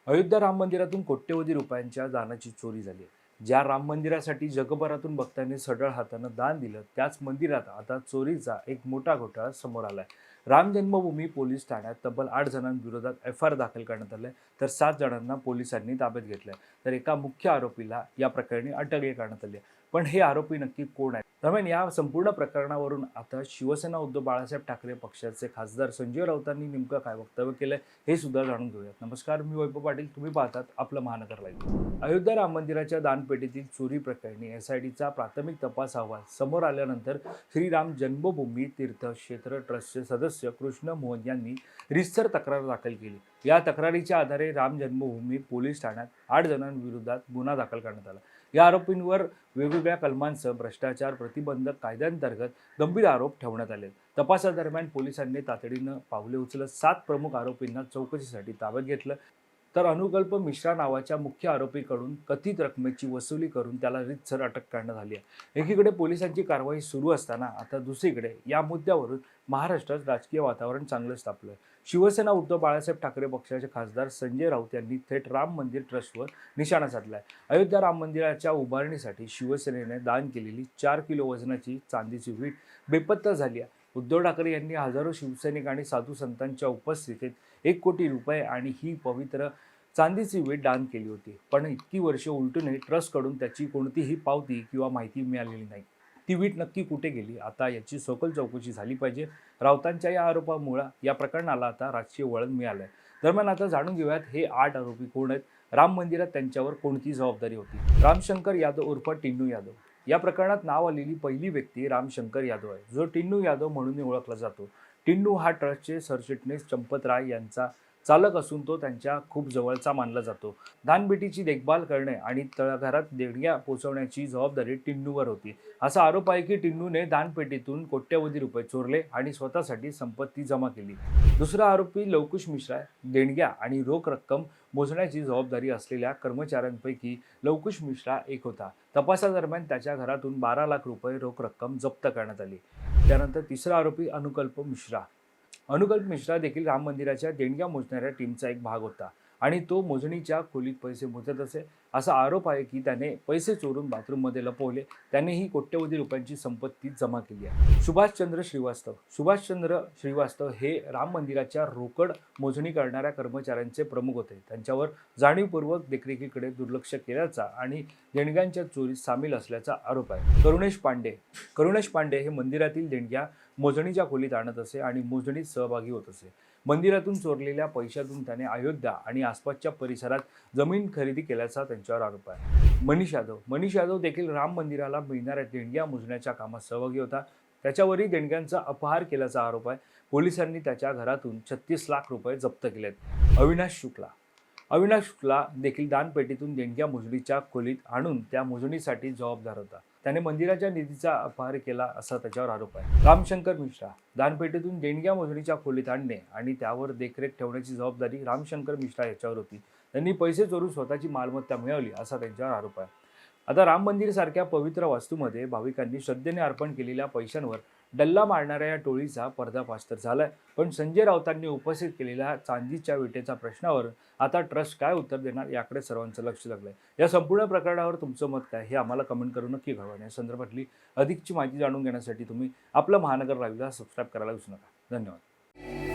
अयोध्या राम मंदिरातून कोट्यवधी रुपयांच्या दानाची चोरी झाली आहे। ज्या राम मंदिरासाठी जगभरातून भक्तांनी सढळ हातानं दान दिलं, त्याच मंदिरात आता चोरीचा एक मोठा घोटाळा समोर आलाय। राम जन्मभूमी पोलीस ठाण्यात तब्बल 8 जणांविरोधात एफआयआर दाखल करण्यात आलाय, तर 7 जणांना पोलिसांनी ताब्यात घेतलंय। तर एका मुख्य आरोपीला या प्रकरणी अटकही करण्यात आली आहे। पण हे आरोपी नक्की कोण आहेत? दरम्यान या संपूर्ण प्रकरणावरून आता शिवसेना उद्धव बाळासाहेब ठाकरे पक्षाचे खासदार संजय राऊतांनी नेमकं काय वक्तव्य केलंय हे सुद्धा जाणून घेऊयात। नमस्कार, मी वैभव पाटील, तुम्ही पाहतात आपलं महानगर लाईव्ह। अयोध्या राम मंदिराच्या दानपेटीतील चोरी प्रकरणी एसआयटीचा प्राथमिक तपास अहवाल समोर आल्यानंतर श्रीराम जन्मभूमी तीर्थक्षेत्र ट्रस्टचे सदस्य कृष्ण मोहन यांनी रितसर तक्रार दाखल केली। या तक्रारीच्या आधारे राम जन्मभूमी पोलीस ठाण्यात 8 जणांविरोधात गुन्हा दाखल करण्यात आला। या आरोपींवर वेगवेगळ्या कलमांसह भ्रष्टाचार प्रतिबंधक कायद्यांतर्गत गंभीर आरोप ठेवण्यात आले। तपासादरम्यान पोलिसांनी तातडीनं पावले उचलत 7 प्रमुख आरोपींना चौकशीसाठी ताब्यात घेतलं। तर अनुकल्प मिश्रा नावाच्या मुख्य आरोपीकडून कथित रकमेची वसुली करून त्याला रितसर अटक करण्यात आली आहे। एकीकडे पोलिसांची कारवाई सुरू असताना आता दुसरीकडे या मुद्द्यावरून महाराष्ट्रात राजकीय वातावरण चांगलंच तापलं आहे। शिवसेना उद्धव बाळासाहेब ठाकरे पक्षाचे खासदार संजय राऊत यांनी थेट राम मंदिर ट्रस्टवर निशाणा साधलाय। अयोध्या राम मंदिराच्या उभारणीसाठी शिवसेनेने दान केलेली 4 किलो वजनाची चांदीची वीट बेपत्ता झाली आहे। उद्धव ठाकरे यांनी हजारो शिवसैनिक आणि साधू संतांच्या उपस्थितीत 1 कोटी रुपये आणि ही पवित्र चांदीची वीट दान केली होती। पण इतकी वर्ष उलटूनही ट्रस्टकडून त्याची कोणतीही पावती किंवा माहिती मिळालेली नाही। ती वीट नक्की कुठे गेली, आता याची सखोल चौकशी झाली पाहिजे। राऊतांच्या या आरोपामुळे या प्रकरणाला आता राजकीय वळण मिळालंय। दरम्यान आता जाणून घेऊयात हे 8 आरोपी कोण आहेत, राम मंदिरात त्यांच्यावर कोणती जबाबदारी होती। रामशंकर यादव उर्फ टिन्नू यादव या प्रकरणात नाव आलेली पहिली व्यक्ती रामशंकर यादव आहे, जो टिन्नू यादव म्हणून ओळखला जातो। टिन्नू हा ट्रस्टचे सरचिटणीस चंपत राय यांचा चालक असून तो त्यांच्या खूप जवळचा मानला जातो। दानपेटीची देखभाल करणे आणि तळागाळात देणग्या पोहोचवण्याची जबाबदारी टिन्नूवर होती। असा आरोप आहे की टिन्नूने दानपेटीतून कोट्यवधी रुपये चोरले आणि स्वतःसाठी संपत्ती जमा केली। दुसरा आरोपी लवकुश मिश्रा देणग्या आणि रोख रक्कम मोजण्याची जबाबदारी असलेल्या कर्मचाऱ्यांपैकी लवकुश मिश्रा एक होता। तपासादरम्यान त्याच्या घरातून 12 लाख रुपये रोख रक्कम जप्त करण्यात आली। त्यानंतर तिसरा आरोपी अनुकल्प मिश्रा देखील राम मंदिराच्या देणग्या मोजणाऱ्या टीमचा एक भाग होता आणि तो मोजणीच्या खोलीत पैसे मोजत असे। असा आरोप आहे की त्याने पैसे चोरून बाथरूममध्ये लपवले। त्यानेही कोट्यवधी रुपयांची संपत्ती जमा केली आहे। सुभाषचंद्र श्रीवास्तव हे राम मंदिराच्या रोकड मोजणी करणाऱ्या कर्मचाऱ्यांचे प्रमुख होते। त्यांच्यावर जाणीवपूर्वक देखरेखीकडे दुर्लक्ष केल्याचा आणि देणग्यांच्या चोरीत सामील असल्याचा आरोप आहे। करुणेश पांडे हे मंदिरातील देणग्या मोजणीच्या खोलीत आणत असे आणि मोजणीत सहभागी होत असे। मंदिरातून चोरलेल्या पैशातून त्याने अयोध्या आणि आसपासच्या परिसरात जमीन खरेदी केल्याचा त्यांच्यावर आरोप आहे। मनीष यादव देखील राम मंदिराला मिळणाऱ्या देणग्या मोजण्याच्या कामात सहभागी होता। त्याच्यावरही देणग्यांचा अपहार केल्याचा आरोप आहे। पोलिसांनी त्याच्या घरातून 36 लाख रुपये जप्त केलेत। अविनाश शुक्ला देखील दानपेटीतून देणग्या मोजणीच्या खोलीत आणून त्या मोजणीसाठी जबाबदार होता। त्याने मंदिराच्या निधीचा अपहार केला असा त्याच्यावर आरोप आहे। रामशंकर मिश्रा दानपेटीतून देणग्या मोजणीच्या खोलीत आणणे आणि त्यावर देखरेख ठेवण्याची जबाबदारी रामशंकर मिश्रा याच्यावर होती। त्यांनी पैसे चोरून स्वतःची मालमत्ता मिळवली असा त्यांच्यावर आरोप आहे। आता राम मंदिर सारख्या पवित्र वास्तूमध्ये भाविकांनी श्रद्धेने अर्पण केलेल्या पैशांवर डल्ला मारणाऱ्या या टोळीचा पर्दाफाश तर झालाय, पण संजय राऊतांनी उपस्थित केलेल्या चांदीच्या विटेच्या प्रश्नावर आता ट्रस्ट काय उत्तर देणार याकडे सर्वांचं लक्ष लागलंय। या संपूर्ण प्रकरणावर तुमचं मत काय हे आम्हाला कमेंट करून नक्की कळवा। या संदर्भातली अधिकची माहिती जाणून घेण्यासाठी तुम्ही आपलं महानगर लाईव्हला सबस्क्राईब करायला विसरू नका। धन्यवाद।